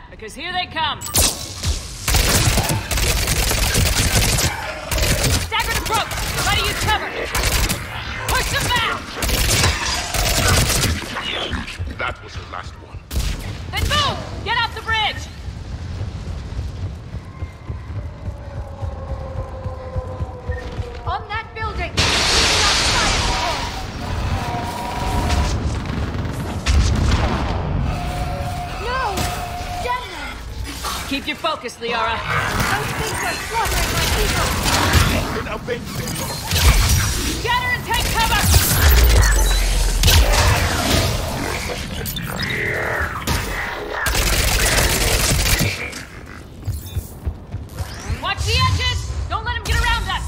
because here they come. Staggered approach! Try to use cover! Push them back! That was the last one. Then move! Get off the bridge! On that building! No! Gemma! Keep your focus, Liara. Those things are slaughtering my people! Then avenge them. Scatter and take cover! Watch the edges! Don't let him get around us!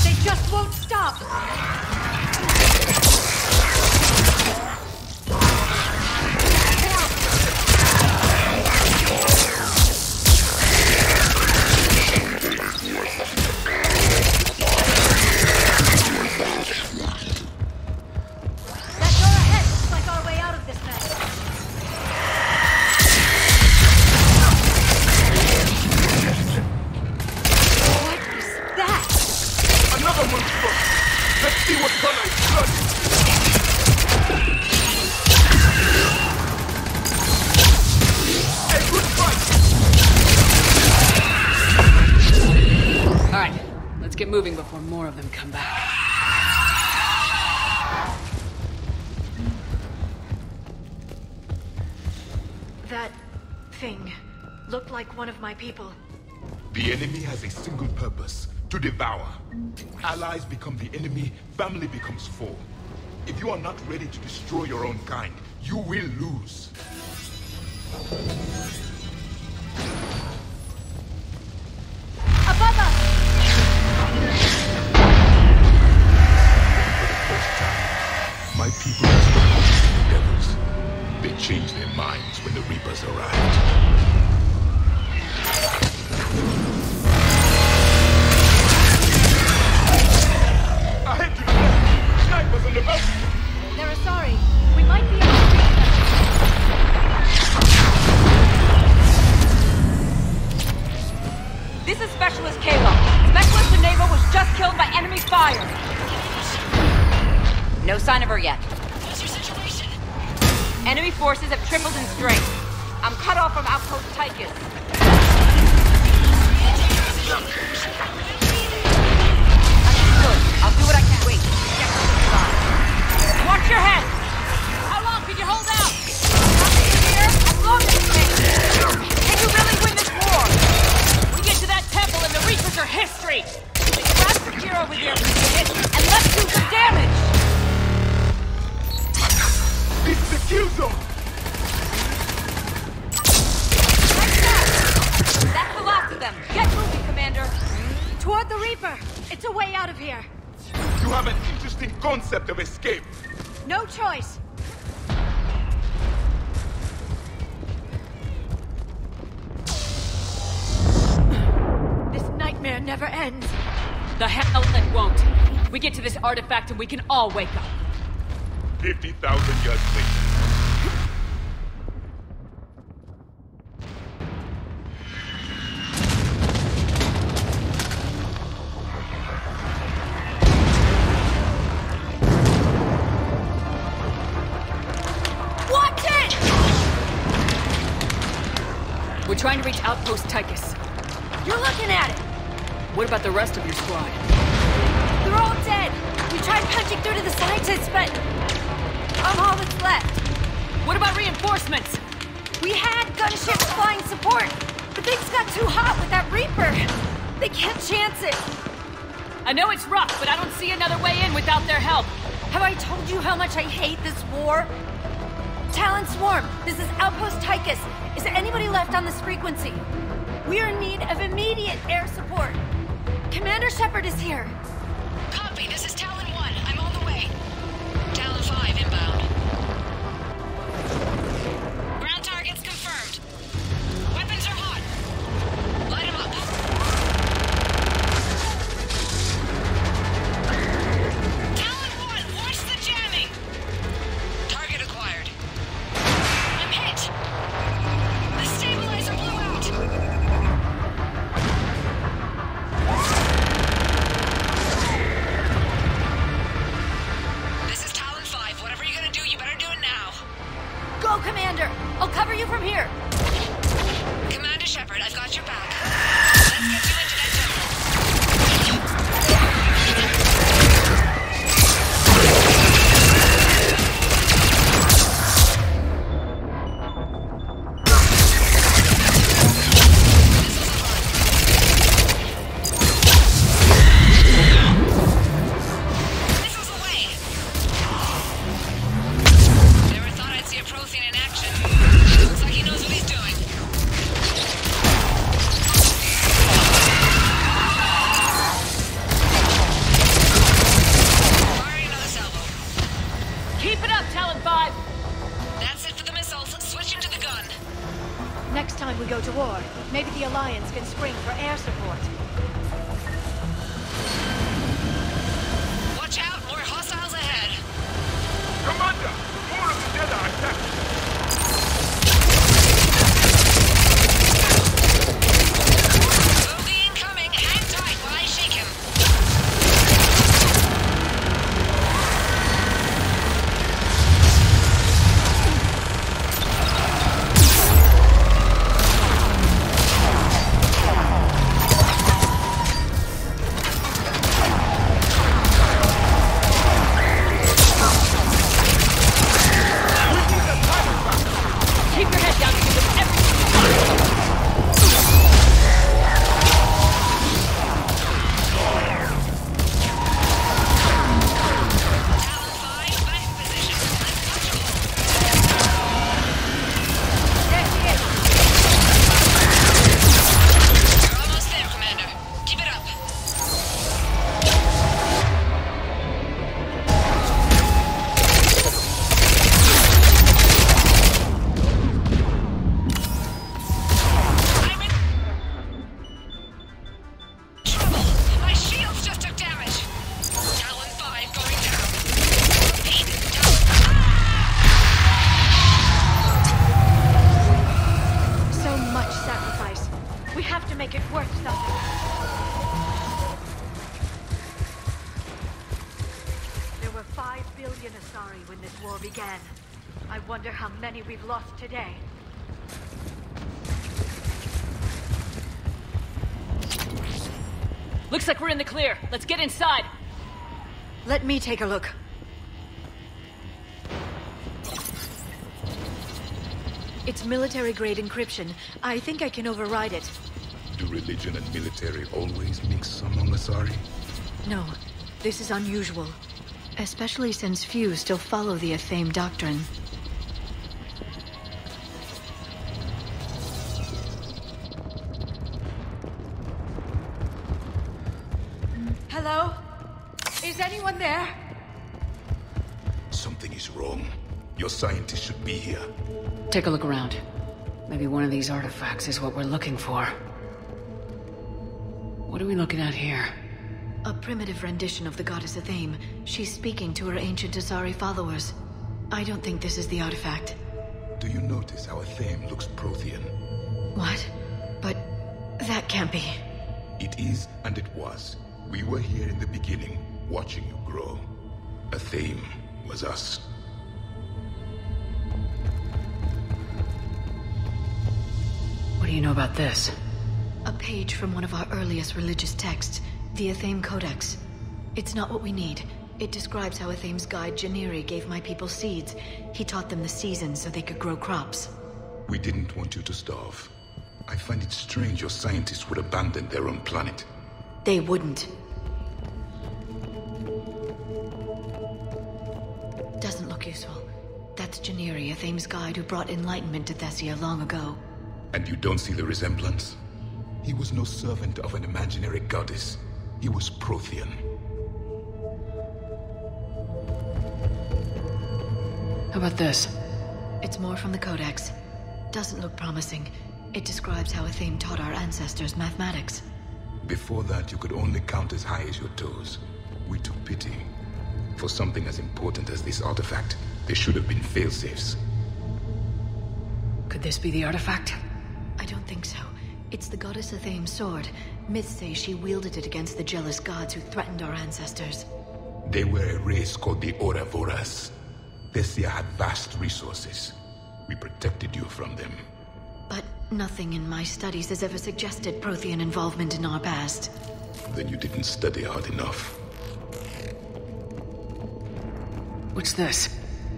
They just won't stop! That door ahead looks like our way out of this mess. What is that? Another one's front. Let's see what color is blood. Hey, good fight! Alright, let's get moving before more of them come back. That thing looked like one of my people. The enemy has a single purpose, to devour. Allies become the enemy, family becomes foe. If you are not ready to destroy your own kind, you will lose. Above us! For the first time, my people have spoken to the devils. They changed their minds when the Reapers arrived. Ahead to the left! Snipers on the left! They're sorry. We might be able to reach them. This is Specialist Kayla. Specialist Eneva was just killed by enemy fire. No sign of her yet. What's your situation? Enemy forces have tripled in strength. I'm cut off from Outpost Tychus. Understood. I'll do what I can. Wait. Check on the side. Watch your head! How long can you hold out? Here, as long as you can. Can you really win this war? We get to that temple and the Reapers are history! Grab Secure over there for a hit, and let's do some damage! This is the kill zone! That's the last of them. Get moving, Commander. Toward the Reaper! It's a way out of here! You have an interesting concept of escape. No choice! This nightmare never ends. The hell it won't. We get to this artifact and we can all wake up. 50,000 years later. Watch it! We're trying to reach Outpost Tychus. You're looking at it! What about the rest of your squad? They're all dead! We tried punching through to the scientists, but I'm all that's left. What about reinforcements? We had gunships flying support, but things got too hot with that Reaper. They can't chance it. I know it's rough, but I don't see another way in without their help. Have I told you how much I hate this war? Talon Swarm, this is Outpost Tychus. Is there anybody left on this frequency? We are in need of immediate air support. Commander Shepard is here. Copy, this is Talon 1. I'm on the way. Talon 5 inbound. Ground targets confirmed. Weapons are hot. Light 'em up. Talon 1, watch the jamming! Target acquired. I'm hit! The stabilizer blew out! This is Talon 5. Whatever you're gonna do, you better do it now. Go, Commander! I'll cover you from here! Commander Shepard, I've got your back. Let's get you into that jungle. Missiles away! Never thought I'd see a Prothean in action. Looks like he knows what he's doing. Firing another salvo. Keep it up, Talon 5! That's it for the missiles. Switching to the gun. Next time we go to war, maybe the Alliance can spring for air support. Watch out, more hostiles ahead. Commander! More of the dead are attacking! Bogey incoming. Hang tight while I shake him. Keep your head down and give us everything you got! Talon 5, back in position. Let's punch a hole. There he is! You're almost there, Commander. Keep it up. I'm in trouble. My shields just took damage. Talon 5 going down. Repeat, Talon. So much sacrifice. We have to make it worth something. There were 5 billion Asari when this war began. I wonder how many we've lost today. Looks like we're in the clear. Let's get inside. Let me take a look. It's military-grade encryption. I think I can override it. Do religion and military always mix among Asari? No, this is unusual. Especially since few still follow the Athame doctrine. Hello? Is anyone there? Something is wrong. Your scientists should be here. Take a look around. Maybe one of these artifacts is what we're looking for. What are we looking at here? A primitive rendition of the goddess Athame. She's speaking to her ancient Asari followers. I don't think this is the artifact. Do you notice how Athame looks Prothean? What? But that can't be. It is, and it was. We were here in the beginning, watching you grow. Athame was us. What do you know about this? A page from one of our earliest religious texts, the Athame Codex. It's not what we need. It describes how Athame's guide Janiri gave my people seeds. He taught them the seasons so they could grow crops. We didn't want you to starve. I find it strange your scientists would abandon their own planet. They wouldn't. Doesn't look useful. That's Janiri, Athame's guide who brought enlightenment to Thessia long ago. And you don't see the resemblance? He was no servant of an imaginary goddess. He was Prothean. How about this? It's more from the Codex. Doesn't look promising. It describes how Athame taught our ancestors mathematics. Before that, you could only count as high as your toes. We took pity. For something as important as this artifact, there should have been failsafes. Could this be the artifact? I don't think so. It's the goddess Athame's sword. Myths say she wielded it against the jealous gods who threatened our ancestors. They were a race called the Oravoras. Thessia had vast resources. We protected you from them. But nothing in my studies has ever suggested Prothean involvement in our past. Then you didn't study hard enough. What's this?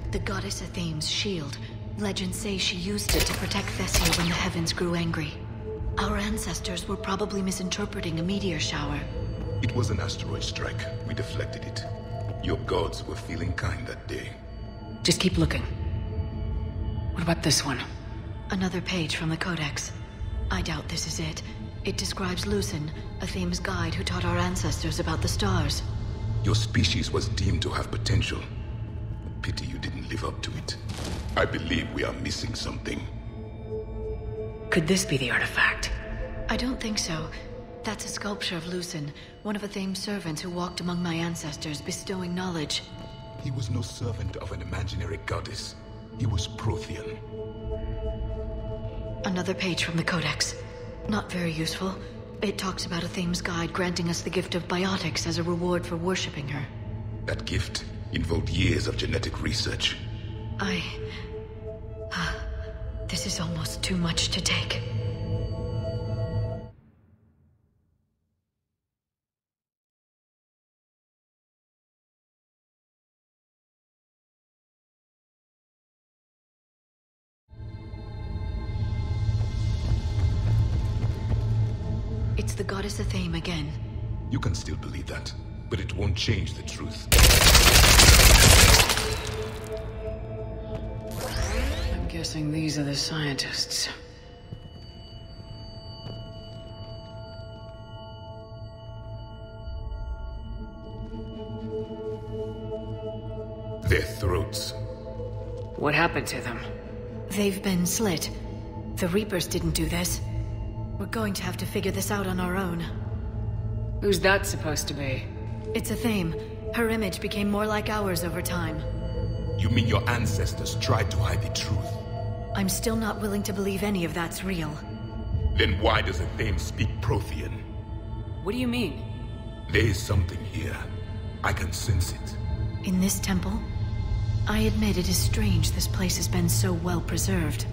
The goddess Athame's shield. Legends say she used it to protect Thessia when the heavens grew angry. Our ancestors were probably misinterpreting a meteor shower. It was an asteroid strike. We deflected it. Your gods were feeling kind that day. Just keep looking. What about this one? Another page from the Codex. I doubt this is it. It describes Lucen, Athame's guide who taught our ancestors about the stars. Your species was deemed to have potential. Pity you didn't live up to it. I believe we are missing something. Could this be the artifact? I don't think so. That's a sculpture of Lucen, one of Athame's servants who walked among my ancestors, bestowing knowledge. He was no servant of an imaginary goddess. He was Prothean. Another page from the Codex. Not very useful. It talks about Athame's guide granting us the gift of biotics as a reward for worshipping her. That gift involved years of genetic research. This is almost too much to take. It's the goddess Athame again. You can still believe that, but it won't change the truth. I'm guessing these are the scientists. Their throats. What happened to them? They've been slit. The Reapers didn't do this. We're going to have to figure this out on our own. Who's that supposed to be? It's Athame. Her image became more like ours over time. You mean your ancestors tried to hide the truth? I'm still not willing to believe any of that's real. Then why does Athame speak Prothean? What do you mean? There is something here. I can sense it. In this temple? I admit it is strange this place has been so well preserved.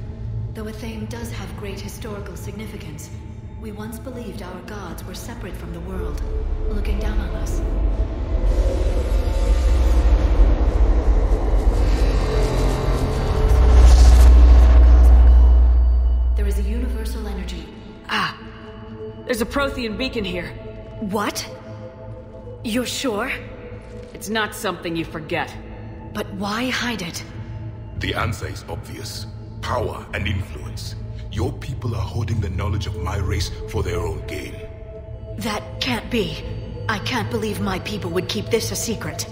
Though Athame does have great historical significance, we once believed our gods were separate from the world, looking down on us. There is a universal energy. Ah! There's a Prothean beacon here. What? You're sure? It's not something you forget. But why hide it? The answer is obvious. Power and influence. Your people are holding the knowledge of my race for their own gain. That can't be. I can't believe my people would keep this a secret.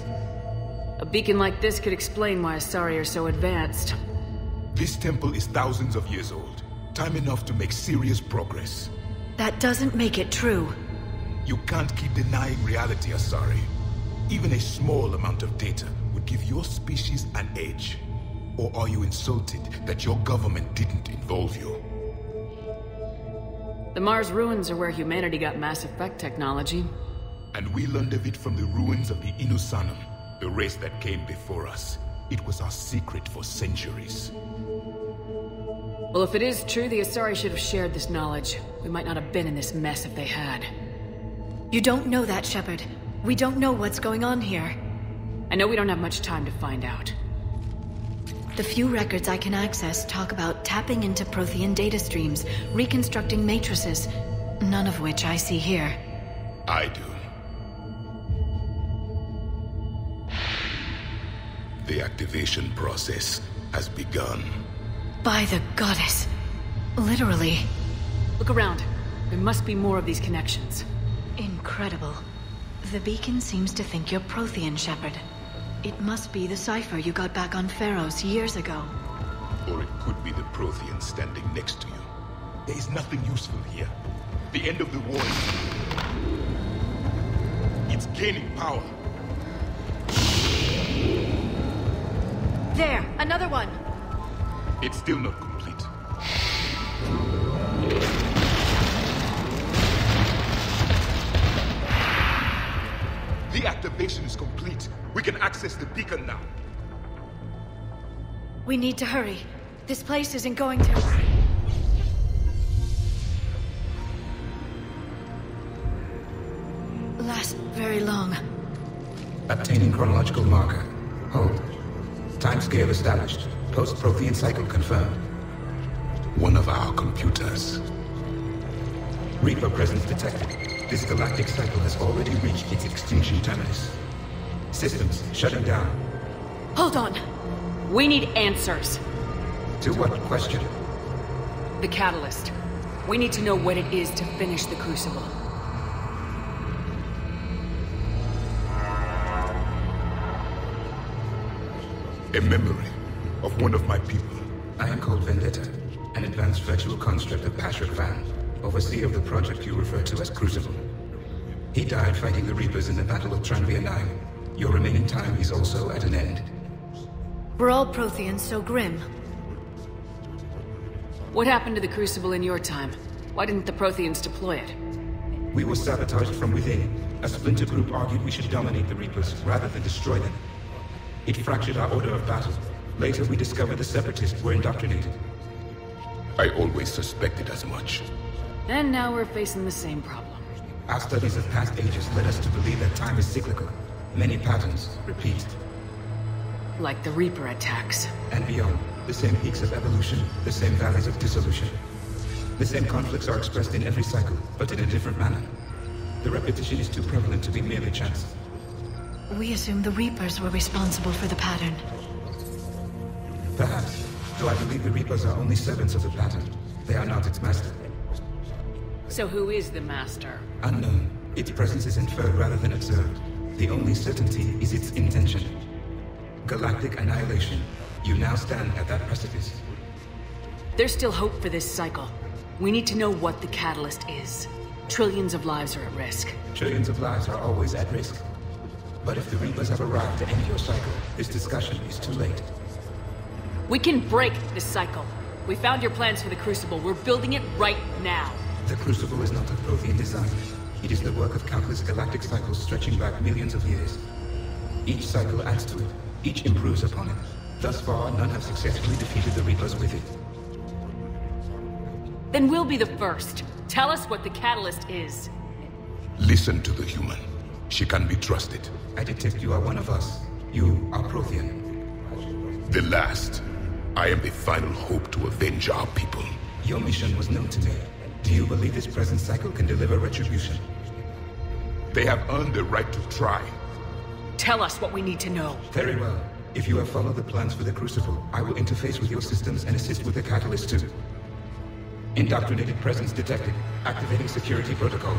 A beacon like this could explain why Asari are so advanced. This temple is thousands of years old. Time enough to make serious progress. That doesn't make it true. You can't keep denying reality, Asari. Even a small amount of data would give your species an edge. Or are you insulted that your government didn't involve you? The Mars ruins are where humanity got Mass Effect technology. And we learned of it from the ruins of the Inusanum, the race that came before us. It was our secret for centuries. Well, if it is true, the Asari should have shared this knowledge. We might not have been in this mess if they had. You don't know that, Shepard. We don't know what's going on here. I know we don't have much time to find out. The few records I can access talk about tapping into Prothean data streams, reconstructing matrices, none of which I see here. I do. The activation process has begun. By the goddess. Literally. Look around. There must be more of these connections. Incredible. The beacon seems to think you're Prothean, Shepard. It must be the cipher you got back on Pharaohs years ago. Or it could be the Prothean standing next to you. There is nothing useful here. The end of the war it's gaining power. There! Another one! It's still not complete. The activation is complete. We can access the beacon now. We need to hurry. This place isn't going to... last very long. Obtaining chronological marker. Hold. Timescale established. Post-Prothean cycle confirmed. One of our computers. Reaper presence detected. This galactic cycle has already reached its extinction terminus. Systems shutting down. Hold on. We need answers. To what question? The catalyst. We need to know what it is to finish the Crucible. A memory of one of my people. I am called Vendetta, an advanced virtual construct of Patrick Van, overseer of the project you refer to as Crucible. He died fighting the Reapers in the Battle of Tranvia 9. Your remaining time is also at an end. Were all Protheans so grim? What happened to the Crucible in your time? Why didn't the Protheans deploy it? We were sabotaged from within. A splinter group argued we should dominate the Reapers rather than destroy them. It fractured our order of battle. Later we discovered the Separatists were indoctrinated. I always suspected as much. And now we're facing the same problem. Our studies of past ages led us to believe that time is cyclical. Many patterns repeat. Like the Reaper attacks. And beyond, the same peaks of evolution, the same valleys of dissolution. The same conflicts are expressed in every cycle, but in a different manner. The repetition is too prevalent to be merely chance. We assumed the Reapers were responsible for the pattern. Perhaps, though I believe the Reapers are only servants of the pattern. They are not its master. So who is the master? Unknown. Its presence is inferred rather than observed. The only certainty is its intention. Galactic annihilation. You now stand at that precipice. There's still hope for this cycle. We need to know what the catalyst is. Trillions of lives are at risk. Trillions of lives are always at risk. But if the Reapers have arrived to end your cycle, this discussion is too late. We can break this cycle. We found your plans for the Crucible. We're building it right now. The Crucible is not of Prothean design. It is the work of countless galactic cycles stretching back millions of years. Each cycle adds to it. Each improves upon it. Thus far, none have successfully defeated the Reapers with it. Then we'll be the first. Tell us what the catalyst is. Listen to the human. She can be trusted. I detect you are one of us. You are Prothean. The last. I am the final hope to avenge our people. Your mission was known to me. Do you believe this present cycle can deliver retribution? They have earned the right to try. Tell us what we need to know. Very well. If you have followed the plans for the Crucible, I will interface with your systems and assist with the catalyst too. Indoctrinated presence detected. Activating security protocol.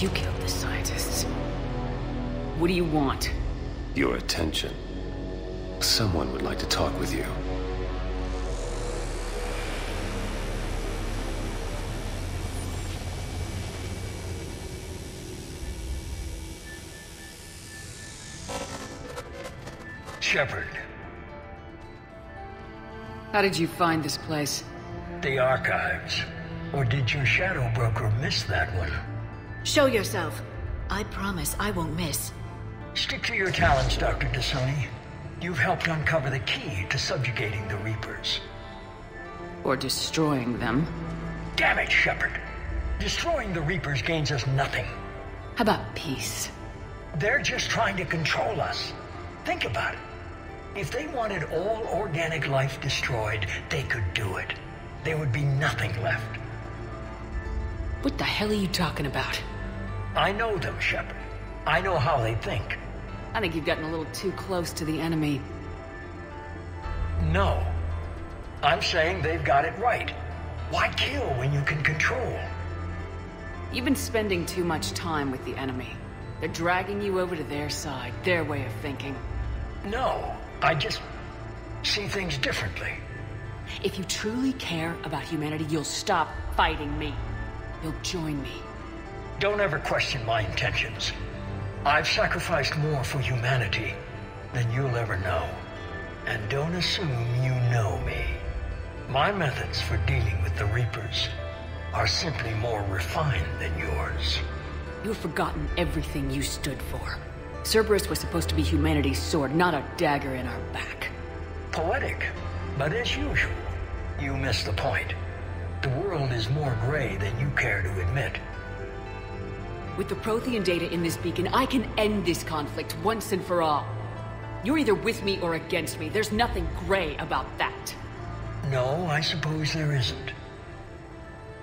You killed the scientists. What do you want? Your attention. Someone would like to talk with you. Shepard. How did you find this place? The archives. Or did your shadow broker miss that one? Show yourself. I promise I won't miss. Stick to your talents, Dr. D'Soni. You've helped uncover the key to subjugating the Reapers. Or destroying them. Damn it, Shepard. Destroying the Reapers gains us nothing. How about peace? They're just trying to control us. Think about it. If they wanted all organic life destroyed, they could do it. There would be nothing left. What the hell are you talking about? I know them, Shepard. I know how they think. I think you've gotten a little too close to the enemy. No. I'm saying they've got it right. Why kill when you can control? You've been spending too much time with the enemy. They're dragging you over to their side, their way of thinking. No, I just see things differently. If you truly care about humanity, you'll stop fighting me. You'll join me. Don't ever question my intentions. I've sacrificed more for humanity than you'll ever know. And don't assume you know me. My methods for dealing with the Reapers are simply more refined than yours. You've forgotten everything you stood for. Cerberus was supposed to be humanity's sword, not a dagger in our back. Poetic, but as usual, you missed the point. The world is more gray than you care to admit. With the Prothean data in this beacon, I can end this conflict once and for all. You're either with me or against me. There's nothing gray about that. No, I suppose there isn't.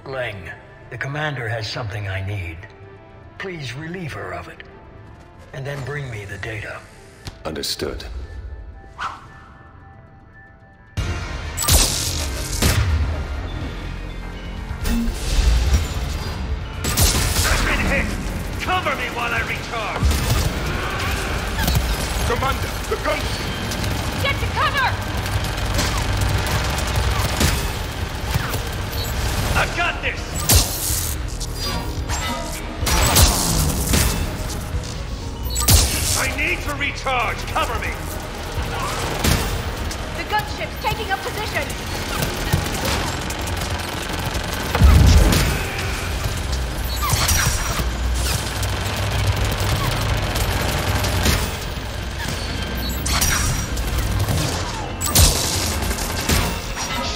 Leng, the commander has something I need. Please relieve her of it. And then bring me the data. Understood. I've been hit! Cover me while I recharge! Commander, the gunship! Get to cover! I've got this! I need to recharge! Cover me! The gunship's taking up position!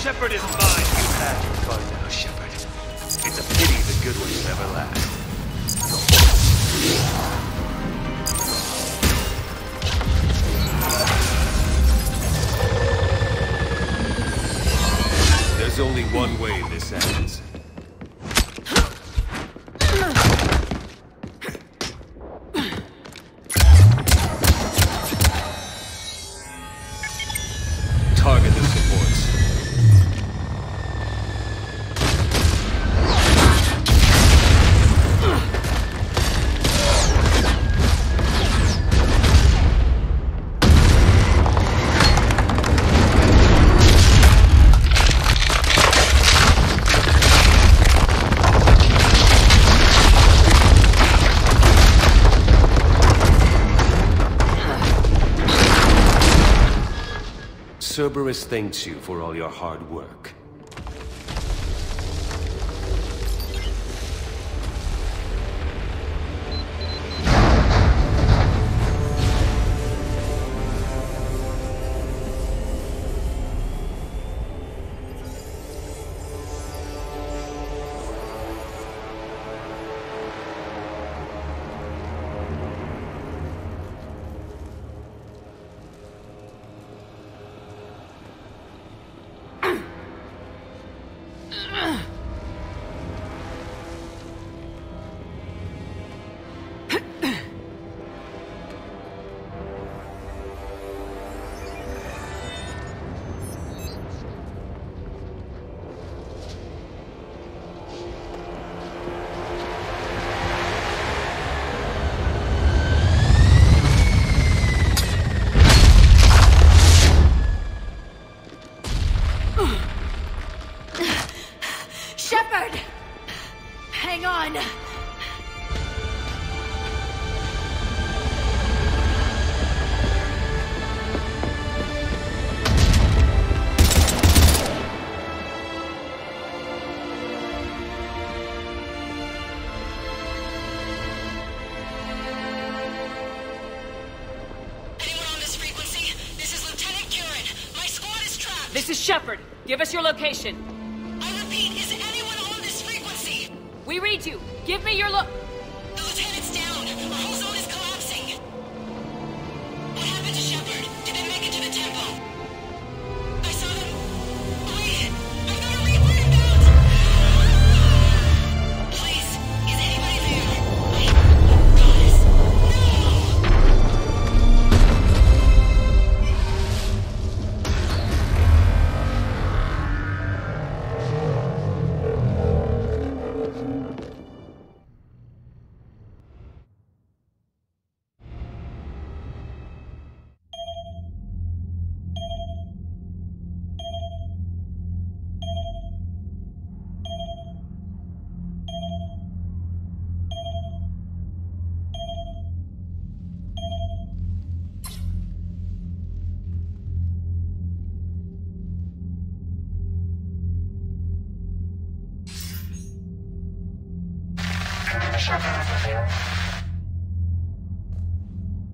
Shepard is mine! You have your fun now, Shepard. It's a pity the good ones never last. There's only one way this ends. Target the supports. Cerberus thanks you for all your hard work. Shepard! Hang on! This is Shepard. Give us your location. I repeat, is anyone on this frequency? We read you. Give me your The lieutenant's down. Our whole zone is collapsing. What happened to Shepard? Did they make it to the temple? I saw them. Wait, I've got a Reaper inbound. Please, is anybody there? Guys, no!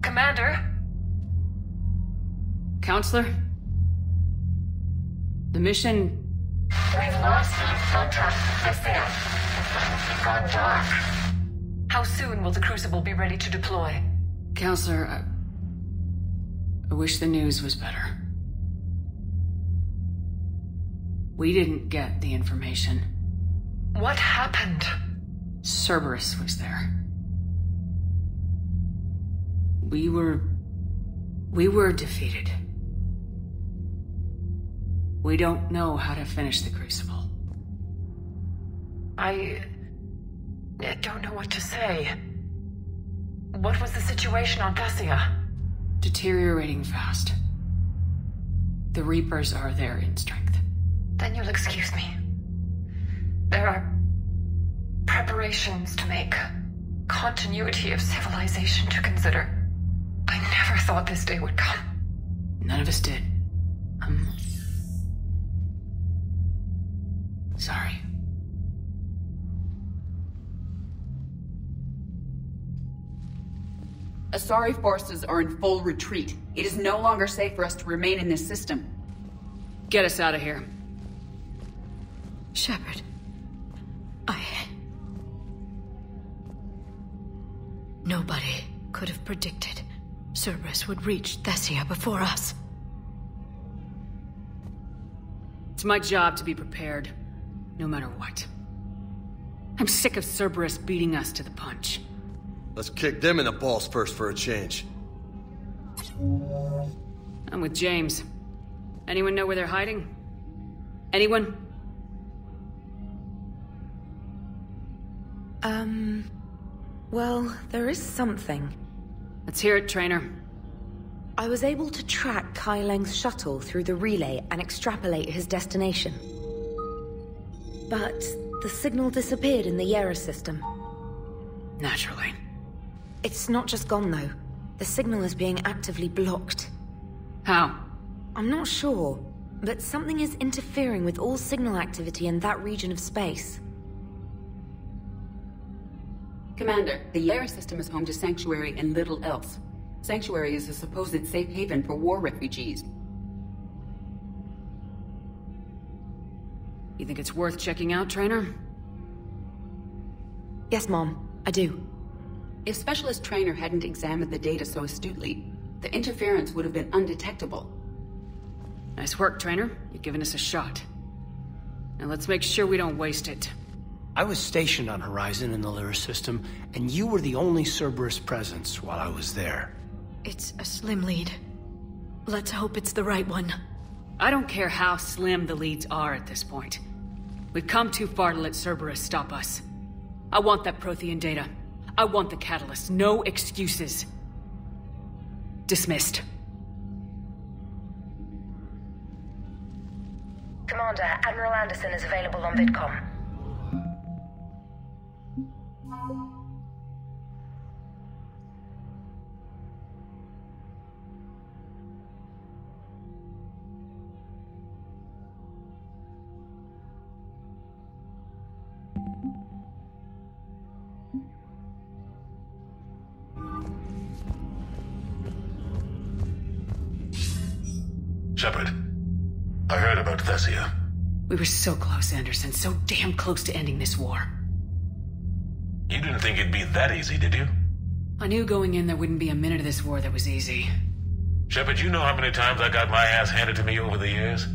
Commander? Counselor? The mission... We've lost contact with Thessia. It's gone dark. How soon will the Crucible be ready to deploy? Counselor, I wish the news was better. We didn't get the information. What happened? Cerberus was there. We were defeated. We don't know how to finish the Crucible. I don't know what to say. What was the situation on Thessia? Deteriorating fast. The Reapers are there in strength. Then you'll excuse me. There are preparations to make. Continuity of civilization to consider. I never thought this day would come. None of us did. Sorry. Asari forces are in full retreat. It is no longer safe for us to remain in this system. Get us out of here. Shepard. Nobody could have predicted Cerberus would reach Thessia before us. It's my job to be prepared, no matter what. I'm sick of Cerberus beating us to the punch. Let's kick them in the balls first for a change. I'm with James. Anyone know where they're hiding? Anyone? Well, there is something. Let's hear it, Trainer. I was able to track Kai Leng's shuttle through the relay and extrapolate his destination. But the signal disappeared in the Yera system. Naturally. It's not just gone, though. The signal is being actively blocked. How? I'm not sure, but something is interfering with all signal activity in that region of space. Commander, the Yera system is home to Sanctuary and little else. Sanctuary is a supposed safe haven for war refugees. You think it's worth checking out, Trainer? Yes, Mom. I do. If Specialist Trainer hadn't examined the data so astutely, the interference would have been undetectable. Nice work, Trainer. You've given us a shot. Now let's make sure we don't waste it. I was stationed on Horizon in the Lyra system, and you were the only Cerberus presence while I was there. It's a slim lead. Let's hope it's the right one. I don't care how slim the leads are at this point. We've come too far to let Cerberus stop us. I want that Prothean data. I want the catalyst. No excuses. Dismissed. Commander, Admiral Anderson is available on VidCom. Shepard, I heard about Thessia. We were so close, Anderson. So damn close to ending this war. You didn't think it'd be that easy, did you? I knew going in there wouldn't be a minute of this war that was easy. Shepard, you know how many times I got my ass handed to me over the years?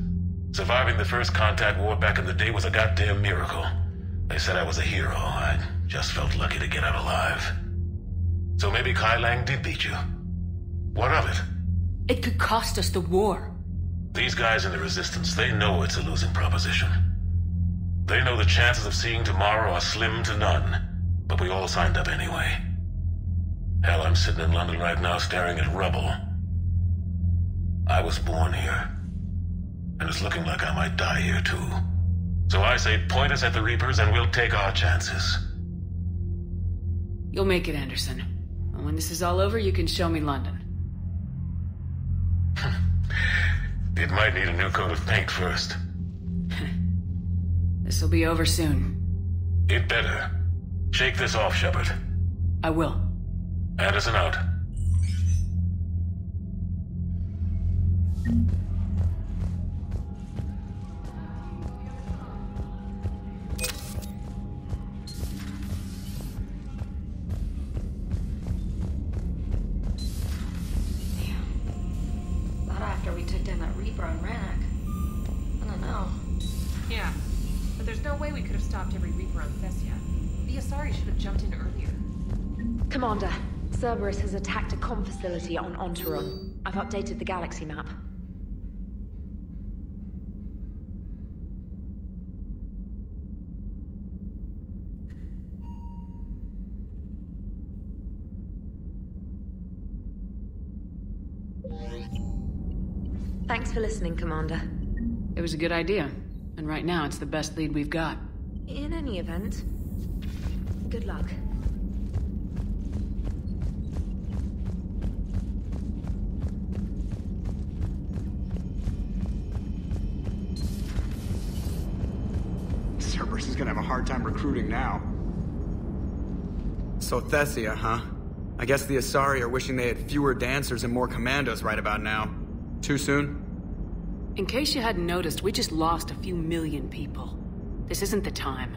Surviving the first contact war back in the day was a goddamn miracle. They said I was a hero. I just felt lucky to get out alive. So maybe Kai Lang did beat you. What of it? It could cost us the war. These guys in the Resistance, they know it's a losing proposition. They know the chances of seeing tomorrow are slim to none, but we all signed up anyway. Hell, I'm sitting in London right now staring at rubble. I was born here, and it's looking like I might die here too. So I say point us at the Reapers and we'll take our chances. You'll make it, Anderson. And when this is all over, you can show me London. It might need a new coat of paint first. This'll be over soon. It better. Shake this off, Shepard. I will. Anderson out. Not after we took down that Reaper on Rannoch. I don't know. Yeah, but there's no way we could have stopped every Reaper on Thessia. The Asari should have jumped in earlier. Commander, Cerberus has attacked a comm facility on Ontaron. I've updated the galaxy map. Thanks for listening, Commander. It was a good idea. And right now, it's the best lead we've got. In any event, good luck. Cerberus is gonna have a hard time recruiting now. So Thessia, huh? I guess the Asari are wishing they had fewer dancers and more commandos right about now. Too soon? In case you hadn't noticed, we just lost a few million people. This isn't the time.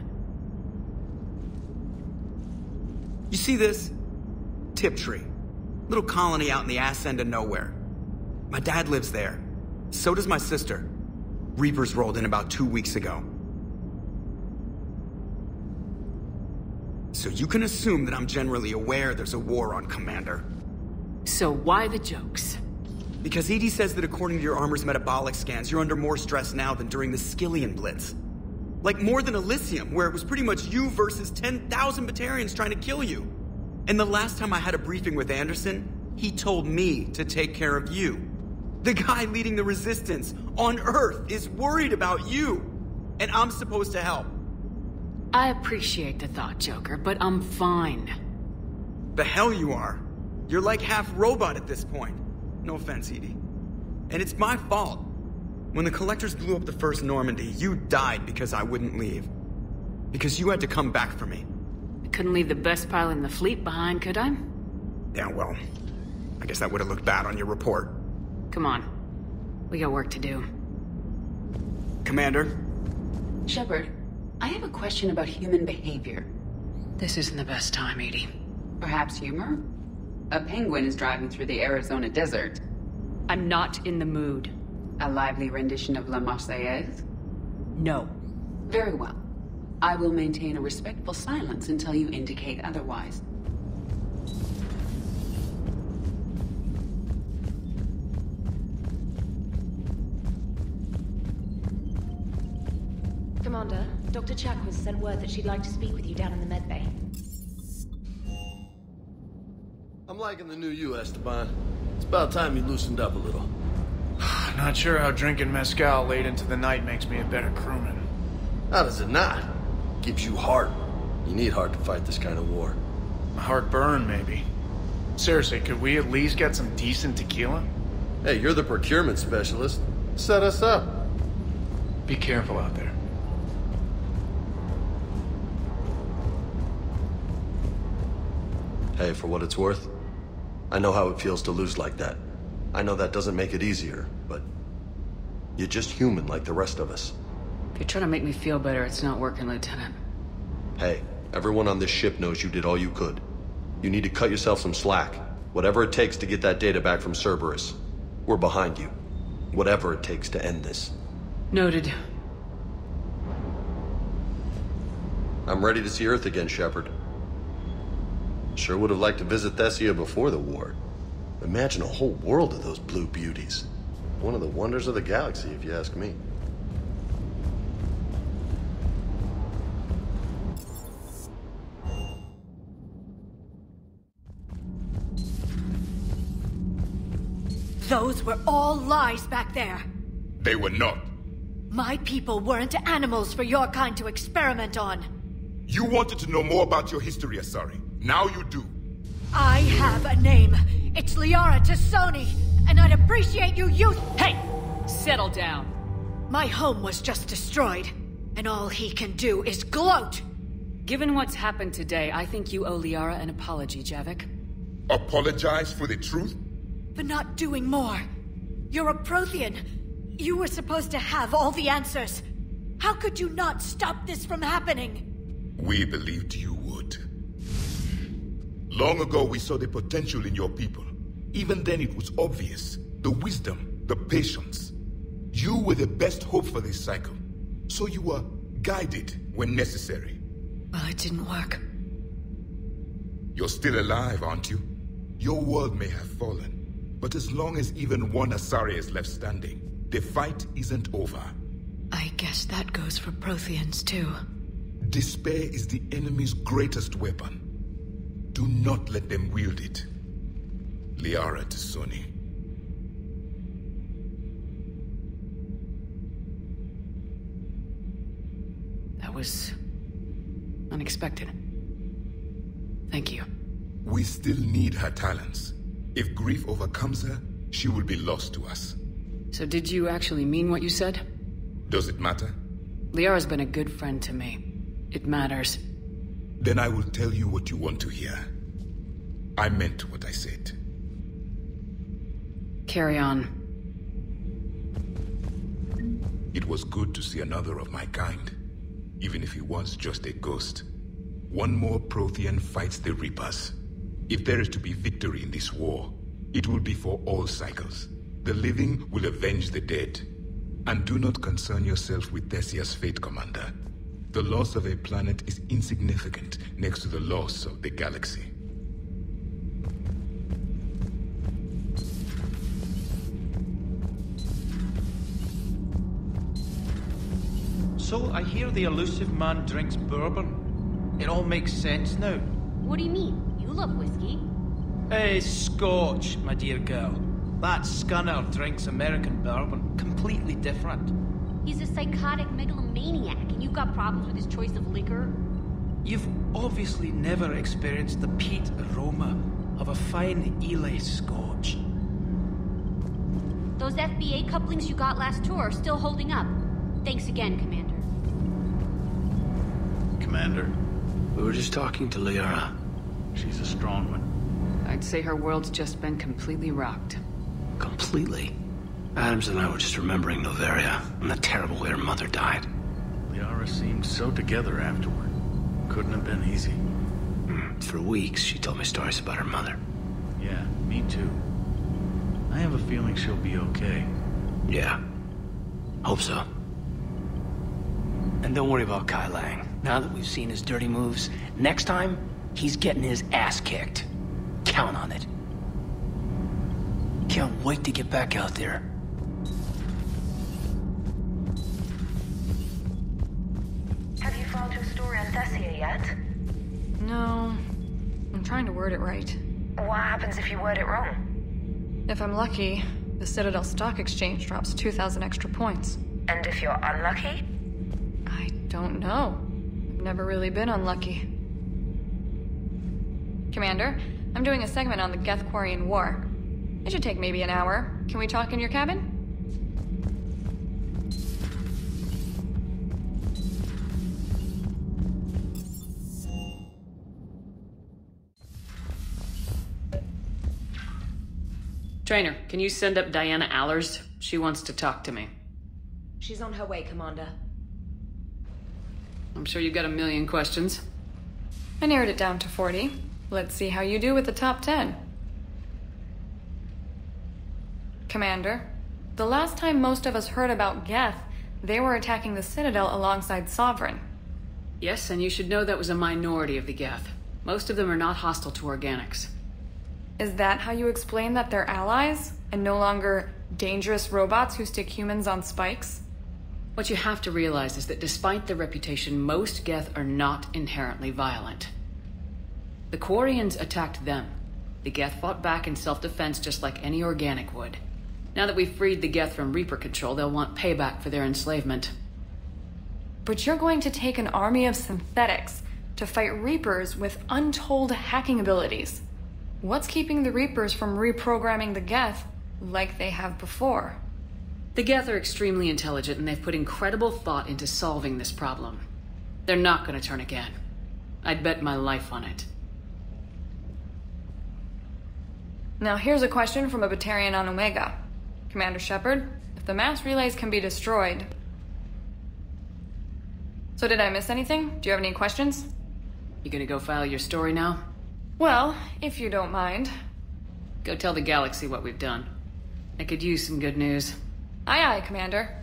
You see this? Tiptree. Little colony out in the ass end of nowhere. My dad lives there. So does my sister. Reapers rolled in about 2 weeks ago. So you can assume that I'm generally aware there's a war on, Commander. So why the jokes? Because EDI says that according to your armor's metabolic scans, you're under more stress now than during the Skillian Blitz. Like more than Elysium, where it was pretty much you versus 10,000 Batarians trying to kill you. And the last time I had a briefing with Anderson, he told me to take care of you. The guy leading the resistance on Earth is worried about you. And I'm supposed to help. I appreciate the thought, Joker, but I'm fine. The hell you are. You're like half robot at this point. No offense, EDI. And it's my fault. When the Collectors blew up the first Normandy, you died because I wouldn't leave. Because you had to come back for me. I couldn't leave the best pilot in the fleet behind, could I? Yeah, well, I guess that would have looked bad on your report. Come on. We got work to do. Commander? Shepard, I have a question about human behavior. This isn't the best time, EDI. Perhaps humor? A penguin is driving through the Arizona desert. I'm not in the mood. A lively rendition of La Marseillaise? No. Very well. I will maintain a respectful silence until you indicate otherwise. Commander, Dr. Chakwas sent word that she'd like to speak with you down in the medbay. I'm liking the new you, Esteban. It's about time you loosened up a little. Not sure how drinking mezcal late into the night makes me a better crewman. How does it not? Gives you heart. You need heart to fight this kind of war. Heartburn, maybe. Seriously, could we at least get some decent tequila? Hey, you're the procurement specialist. Set us up. Be careful out there. Hey, for what it's worth, I know how it feels to lose like that. I know that doesn't make it easier, but you're just human like the rest of us. If you're trying to make me feel better, it's not working, Lieutenant. Hey, everyone on this ship knows you did all you could. You need to cut yourself some slack. Whatever it takes to get that data back from Cerberus. We're behind you. Whatever it takes to end this. Noted. I'm ready to see Earth again, Shepard. Sure would have liked to visit Thessia before the war. Imagine a whole world of those blue beauties. One of the wonders of the galaxy, if you ask me. Those were all lies back there. They were not. My people weren't animals for your kind to experiment on. You wanted to know more about your history, Asari. Now you do. I have a name. It's Liara Tassoni, and I'd appreciate you Hey! Settle down. My home was just destroyed, and all he can do is gloat. Given what's happened today, I think you owe Liara an apology, Javik. Apologize for the truth? For not doing more. You're a Prothean. You were supposed to have all the answers. How could you not stop this from happening? We believed you would. Long ago, we saw the potential in your people. Even then, it was obvious. The wisdom, the patience. You were the best hope for this cycle. So you were guided when necessary. Well, it didn't work. You're still alive, aren't you? Your world may have fallen, but as long as even one Asari is left standing, the fight isn't over. I guess that goes for Protheans, too. Despair is the enemy's greatest weapon. Do not let them wield it. Liara to Sony. That was unexpected. Thank you. We still need her talents. If grief overcomes her, she will be lost to us. So did you actually mean what you said? Does it matter? Liara's been a good friend to me. It matters. Then I will tell you what you want to hear. I meant what I said. Carry on. It was good to see another of my kind, even if he was just a ghost. One more Prothean fights the Reapers. If there is to be victory in this war, it will be for all cycles. The living will avenge the dead. And do not concern yourself with Thessia's fate, Commander. The loss of a planet is insignificant next to the loss of the galaxy. So I hear the elusive man drinks bourbon. It all makes sense now. What do you mean? You love whiskey. Scotch, my dear girl. That scunner drinks American bourbon. Completely different. He's a psychotic megalomaniac, and you've got problems with his choice of liquor? You've obviously never experienced the peat aroma of a fine Ely Scotch. Those FBA couplings you got last tour are still holding up. Thanks again, Commander. Commander? We were just talking to Liara. She's a strong one. I'd say her world's just been completely rocked. Completely? Adams and I were just remembering Noveria and the terrible way her mother died. Liara seemed so together afterward. Couldn't have been easy. For weeks, she told me stories about her mother. Yeah, me too. I have a feeling she'll be okay. Yeah. Hope so. And don't worry about Kai Lang. Now that we've seen his dirty moves, next time, he's getting his ass kicked. Count on it. Can't wait to get back out there. Have you found your story on Thessia yet? No. I'm trying to word it right. What happens if you word it wrong? If I'm lucky, the Citadel Stock Exchange drops 2,000 extra points. And if you're unlucky? I don't know. I've never really been unlucky. Commander, I'm doing a segment on the Geth-Quarian War. It should take maybe an hour. Can we talk in your cabin? Trainer, can you send up Diana Allers? She wants to talk to me. She's on her way, Commander. I'm sure you've got a million questions. I narrowed it down to 40. Let's see how you do with the top 10. Commander, the last time most of us heard about Geth, they were attacking the Citadel alongside Sovereign. Yes, and you should know that was a minority of the Geth. Most of them are not hostile to organics. Is that how you explain that they're allies, and no longer dangerous robots who stick humans on spikes? What you have to realize is that despite their reputation, most Geth are not inherently violent. The Quarians attacked them. The Geth fought back in self-defense just like any organic would. Now that we've freed the Geth from Reaper control, they'll want payback for their enslavement. But you're going to take an army of synthetics to fight Reapers with untold hacking abilities. What's keeping the Reapers from reprogramming the Geth like they have before? The Geth are extremely intelligent, and they've put incredible thought into solving this problem. They're not going to turn again. I'd bet my life on it. Now here's a question from a Batarian on Omega. Commander Shepard, if the mass relays can be destroyed... So did I miss anything? Do you have any questions? You gonna go file your story now? Well, if you don't mind. Go tell the galaxy what we've done. I could use some good news. Aye aye, Commander.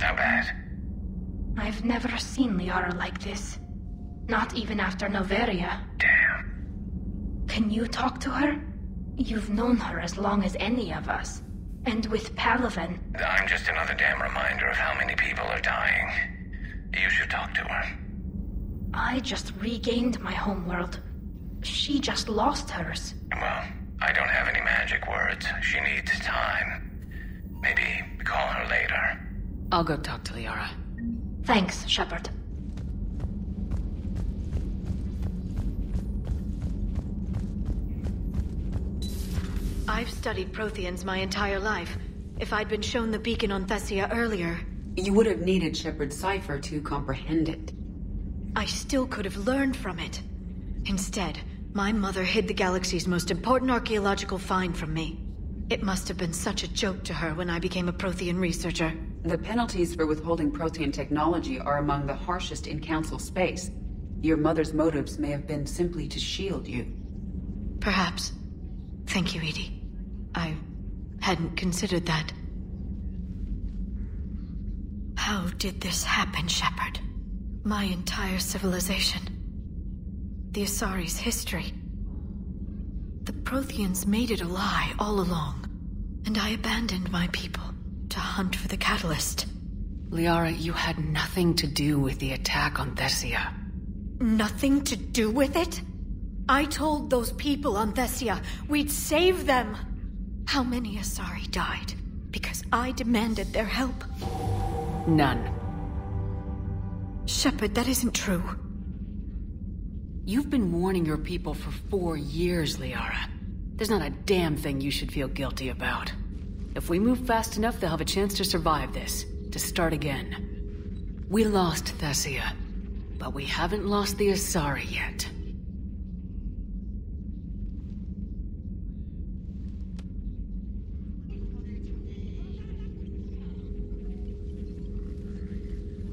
How bad? I've never seen Liara like this. Not even after Noveria. Damn. Can you talk to her? You've known her as long as any of us. And with Palaven... I'm just another damn reminder of how many people are dying. You should talk to her. I just regained my homeworld. She just lost hers. Well, I don't have any magic words. She needs time. Maybe call her later. I'll go talk to Liara. Thanks, Shepard. I've studied Protheans my entire life. If I'd been shown the beacon on Thessia earlier... You would have needed Shepard's cipher to comprehend it. I still could have learned from it. Instead, my mother hid the galaxy's most important archaeological find from me. It must have been such a joke to her when I became a Prothean researcher. The penalties for withholding Prothean technology are among the harshest in Council space. Your mother's motives may have been simply to shield you. Perhaps. Thank you, Edie. I hadn't considered that. How did this happen, Shepard? My entire civilization. The Asari's history. The Protheans made it a lie all along, and I abandoned my people to hunt for the catalyst. Liara, you had nothing to do with the attack on Thessia. Nothing to do with it? I told those people on Thessia we'd save them. How many Asari died because I demanded their help? None. Shepard, that isn't true. You've been warning your people for 4 years, Liara. There's not a damn thing you should feel guilty about. If we move fast enough, they'll have a chance to survive this, to start again. We lost Thessia, but we haven't lost the Asari yet.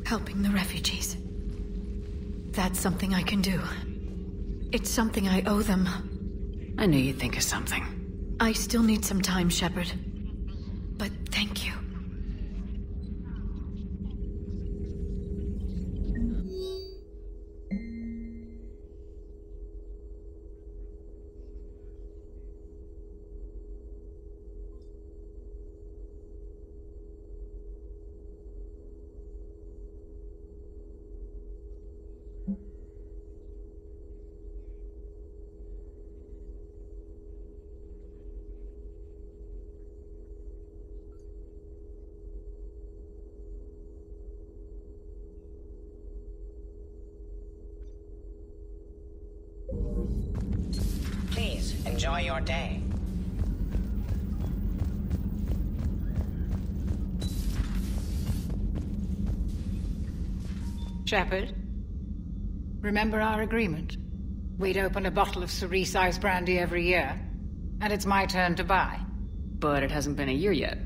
Helping the refugees. That's something I can do. It's something I owe them. I knew you'd think of something. I still need some time, Shepard. But thank you. Please, enjoy your day. Shepard, remember our agreement? We'd open a bottle of Cerise brandy every year, and it's my turn to buy. But it hasn't been a year yet.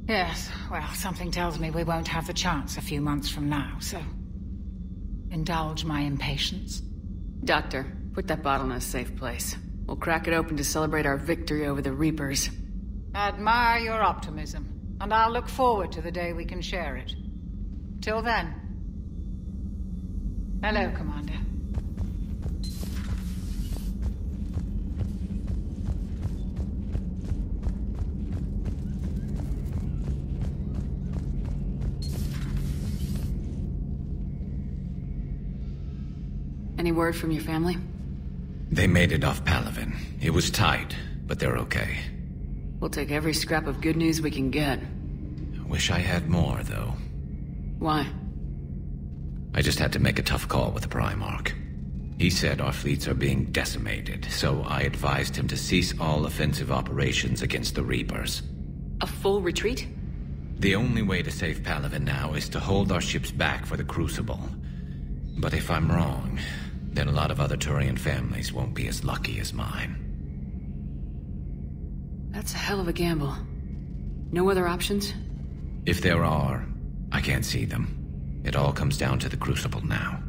Yes, well, something tells me we won't have the chance a few months from now, so... indulge my impatience. Doctor, put that bottle in a safe place. We'll crack it open to celebrate our victory over the Reapers. Admire your optimism, and I'll look forward to the day we can share it. Till then. Hello, Commander. Any word from your family? They made it off Palaven. It was tight, but they're okay. We'll take every scrap of good news we can get. Wish I had more, though. Why? I just had to make a tough call with the Primarch. He said our fleets are being decimated, so I advised him to cease all offensive operations against the Reapers. A full retreat? The only way to save Palaven now is to hold our ships back for the Crucible. But if I'm wrong, then a lot of other Turian families won't be as lucky as mine. That's a hell of a gamble. No other options? If there are, I can't see them. It all comes down to the Crucible now.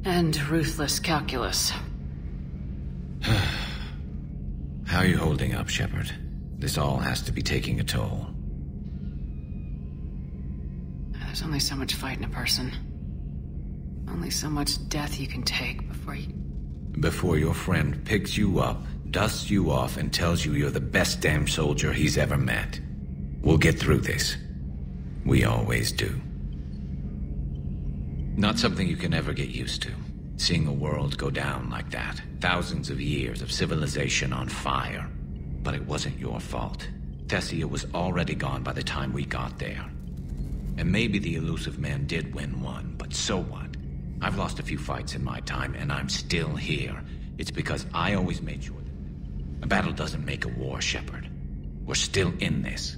And ruthless calculus. How are you holding up, Shepard? This all has to be taking a toll. There's only so much fight in a person. Only so much death you can take before you... Before your friend picks you up, dusts you off, and tells you you're the best damn soldier he's ever met. We'll get through this. We always do. Not something you can ever get used to. Seeing a world go down like that. Thousands of years of civilization on fire. But it wasn't your fault. Thessia was already gone by the time we got there. And maybe the elusive man did win one, but so what? I've lost a few fights in my time, and I'm still here. It's because I always made sure that a battle doesn't make a war, Shepard. We're still in this.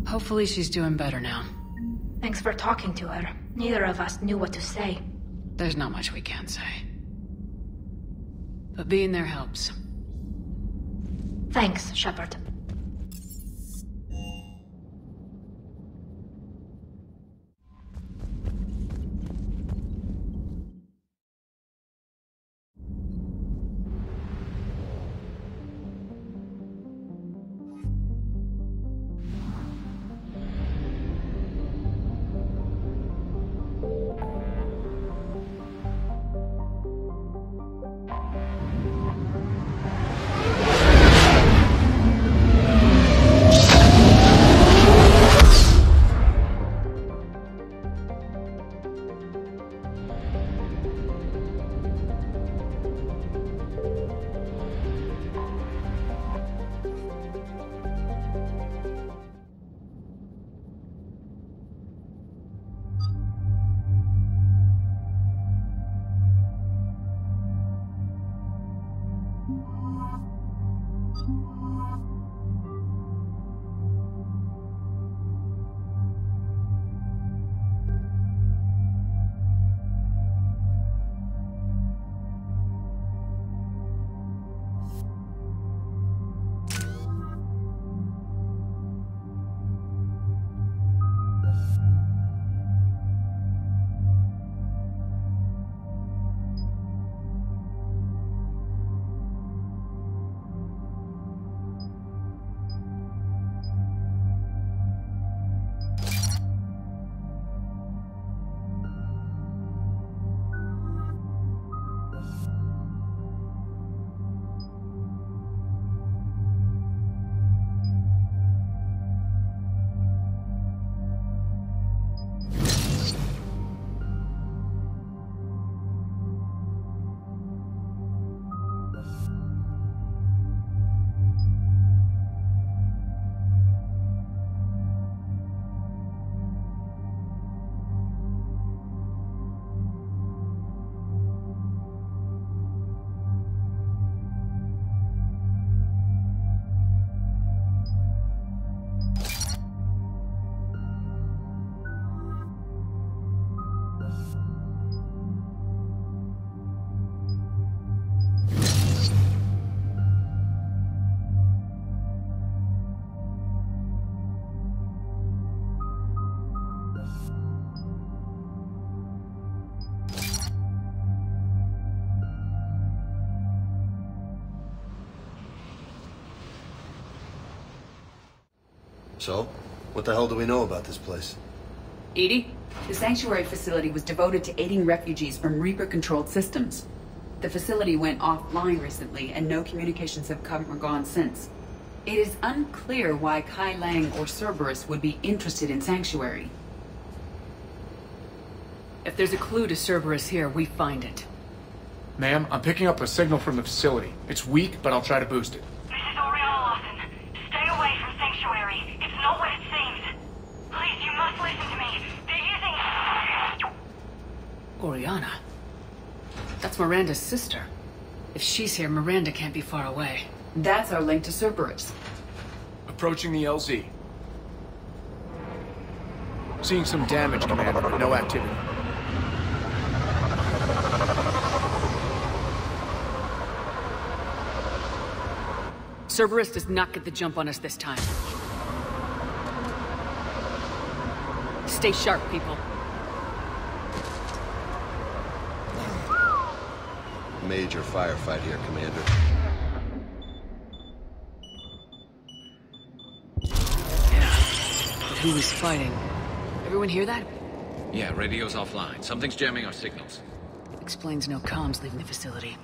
Hopefully she's doing better now. Thanks for talking to her. Neither of us knew what to say. There's not much we can say. But being there helps. Thanks, Shepard. So, what the hell do we know about this place? EDI? The sanctuary facility was devoted to aiding refugees from Reaper-controlled systems. The facility went offline recently, and no communications have come or gone since. It is unclear why Kai Lang or Cerberus would be interested in Sanctuary. If there's a clue to Cerberus here, we find it. Ma'am, I'm picking up a signal from the facility. It's weak, but I'll try to boost it. This is Oriana Lawson. Stay away from Sanctuary. It's not what it seems. Please, you must listen to me. They're using... Oriana? That's Miranda's sister. If she's here, Miranda can't be far away. That's our link to Cerberus. Approaching the LZ. Seeing some damage, Commander, but no activity. Cerberus does not get the jump on us this time. Stay sharp, people. Major firefight here, Commander. But who is fighting? Everyone hear that? Yeah, radio's offline. Something's jamming our signals. Explains no comms leaving the facility.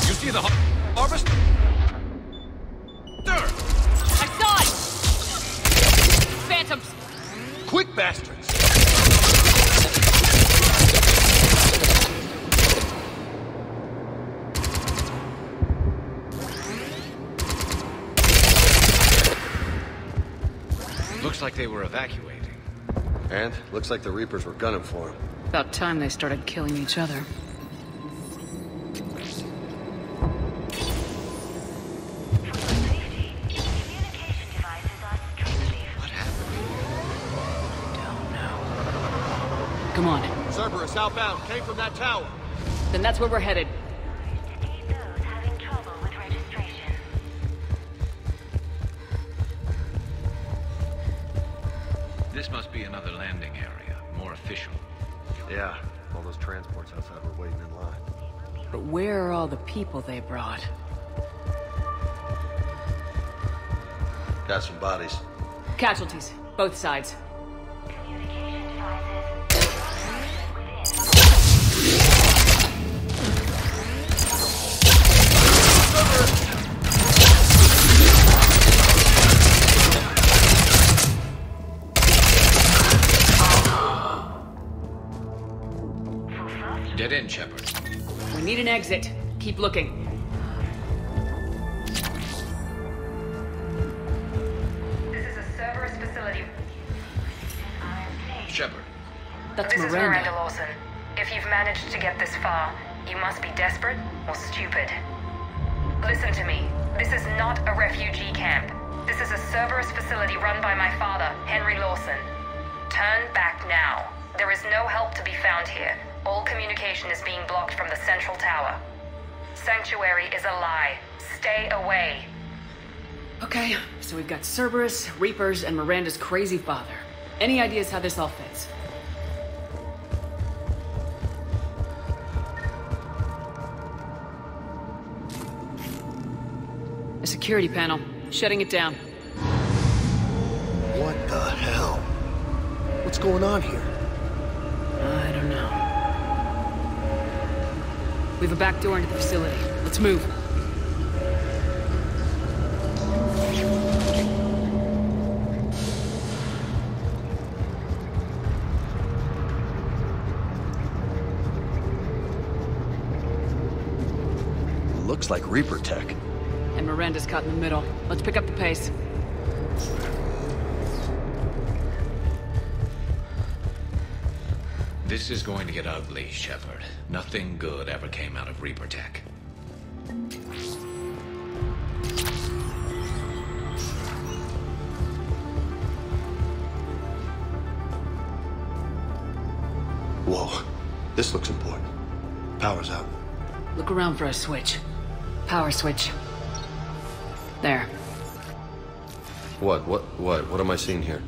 You see the harvest? I saw it! Phantoms! Quick bastards! Looks like they were evacuating. And looks like the Reapers were gunning for him. About time they started killing each other. Come on. Cerberus outbound, came from that tower. Then that's where we're headed. This must be another landing area, more official. Yeah, all those transports outside were waiting in line. But where are all the people they brought? Got some bodies. Casualties, both sides. Dead end, Shepard. We need an exit. Keep looking. This is a Cerberus facility. Shepard. That's This is Miranda. Miranda Lawson. If you've managed to get this far, you must be desperate or stupid. Listen to me. This is not a refugee camp. This is a Cerberus facility run by my father, Henry Lawson. Turn back now. There is no help to be found here. All communication is being blocked from the central tower. Sanctuary is a lie. Stay away. Okay, so we've got Cerberus, Reapers, and Miranda's crazy father. Any ideas how this all fits? A security panel. Shutting it down. What the hell? What's going on here? I don't know. We have a back door into the facility. Let's move. Looks like Reaper tech. And Miranda's caught in the middle. Let's pick up the pace. This is going to get ugly, Shepard. Nothing good ever came out of Reaper tech. Whoa, this looks important. Power's out. Look around for a switch. Power switch. There. What am I seeing here?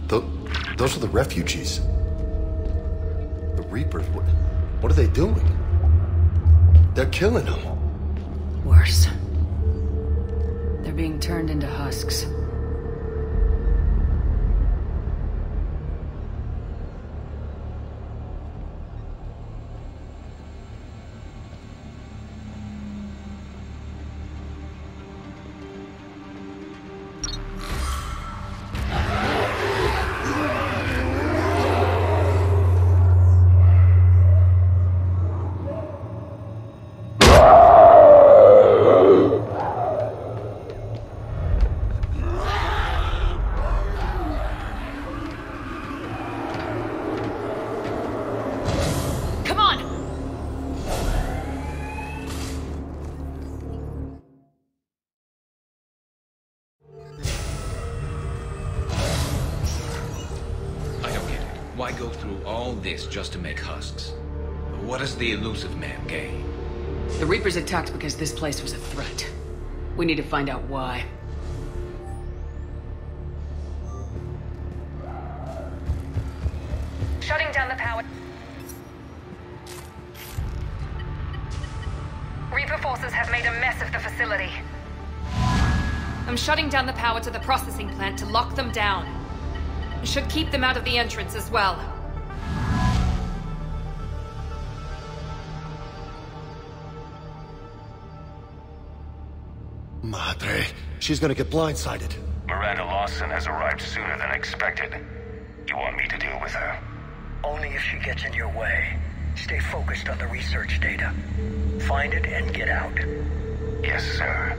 Those are the refugees. The Reapers, what are they doing? They're killing them. Worse. They're being turned into husks. Why go through all this just to make husks? What does the elusive man gain? The Reapers attacked because this place was a threat. We need to find out why. Shutting down the power. Reaper forces have made a mess of the facility. I'm shutting down the power to the processing plant to lock them down. It should keep them out of the entrance as well. Madre, she's gonna get blindsided. Miranda Lawson has arrived sooner than expected. You want me to deal with her? Only if she gets in your way. Stay focused on the research data. Find it and get out. Yes, sir.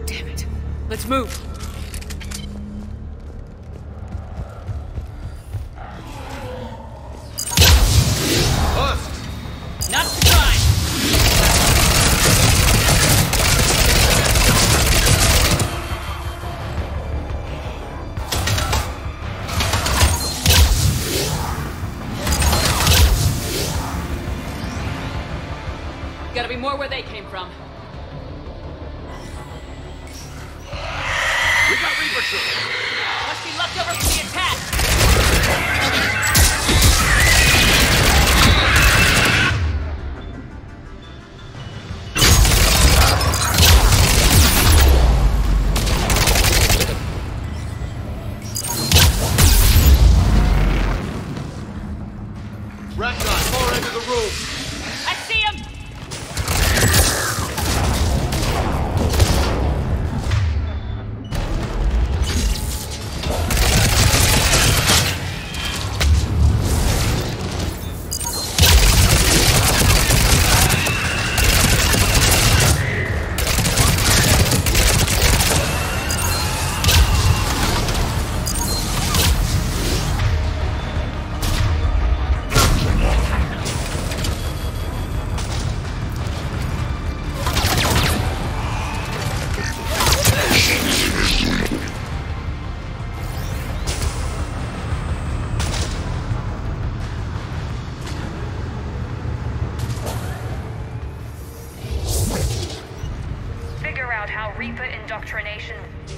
Damn it. Let's move. Not to try! Gotta be more where they came from. We got Reaper troops! Must be leftovers from the attack!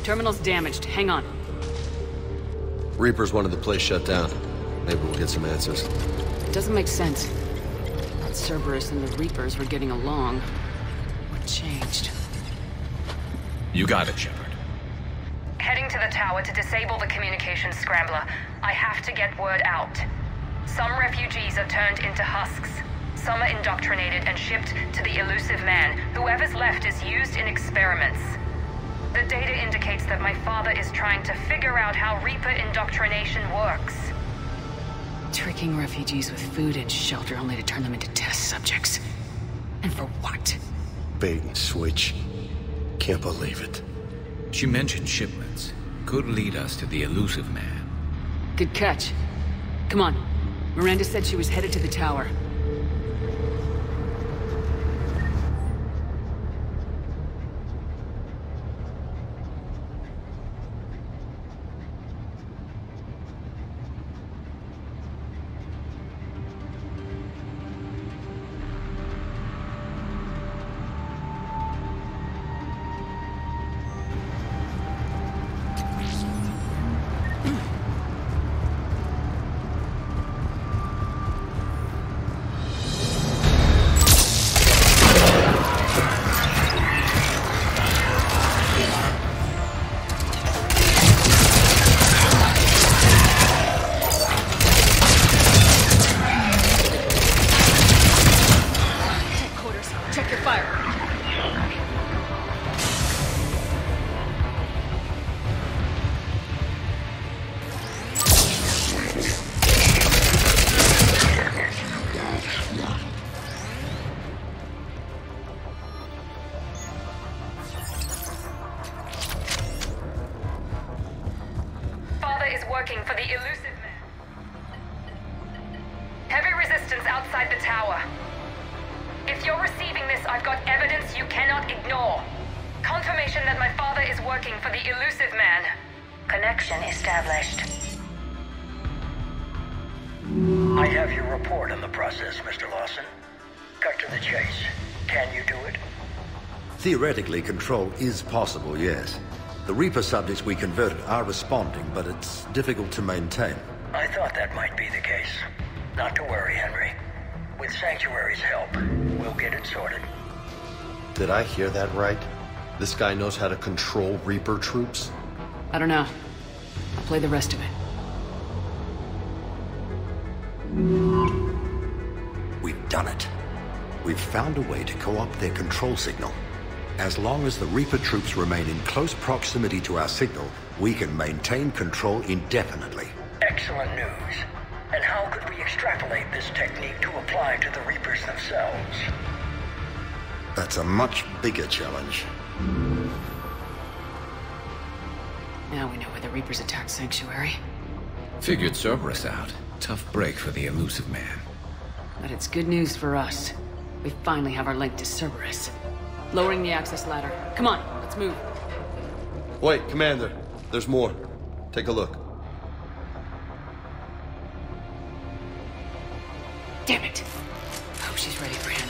Terminal's damaged. Hang on. Reapers wanted the place shut down. Maybe we'll get some answers. It doesn't make sense. Thought Cerberus and the Reapers were getting along. What changed? You got it, Shepard. Heading to the tower to disable the communications scrambler. I have to get word out. Some refugees are turned into husks. Some are indoctrinated and shipped to the elusive man. Whoever's left is used in experiments. The data indicates that my father is trying to figure out how Reaper indoctrination works. Tricking refugees with food and shelter only to turn them into test subjects. And for what? Bait and switch. Can't believe it. She mentioned shipments. Could lead us to the elusive man. Good catch. Come on. Miranda said she was headed to the tower. working for the elusive man. Heavy resistance outside the tower. If you're receiving this, I've got evidence you cannot ignore. Confirmation that my father is working for the elusive man. Connection established. I have your report on the process, Mr. Lawson. Cut to the chase. Can you do it? Theoretically, control is possible, yes. The Reaper subjects we converted are responding, but it's difficult to maintain. I thought that might be the case. Not to worry, Henry. With Sanctuary's help, we'll get it sorted. Did I hear that right? This guy knows how to control Reaper troops? I don't know. I'll play the rest of it. We've done it. We've found a way to co-opt their control signal. As long as the Reaper troops remain in close proximity to our signal, we can maintain control indefinitely. Excellent news. And how could we extrapolate this technique to apply to the Reapers themselves? That's a much bigger challenge. Now we know why the Reapers attacked Sanctuary. Figured Cerberus out. Tough break for the elusive man. But it's good news for us. We finally have our link to Cerberus. Lowering the access ladder. Come on, let's move. Wait, Commander. There's more. Take a look. Damn it. Hope she's ready for him.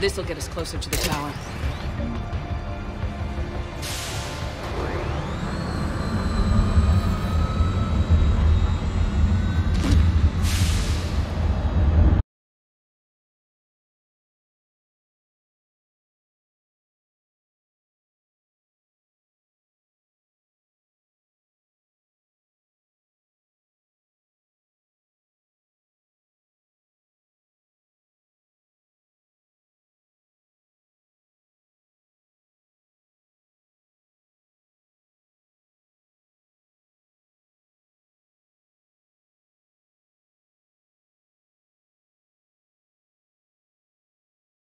This'll get us closer to the tower.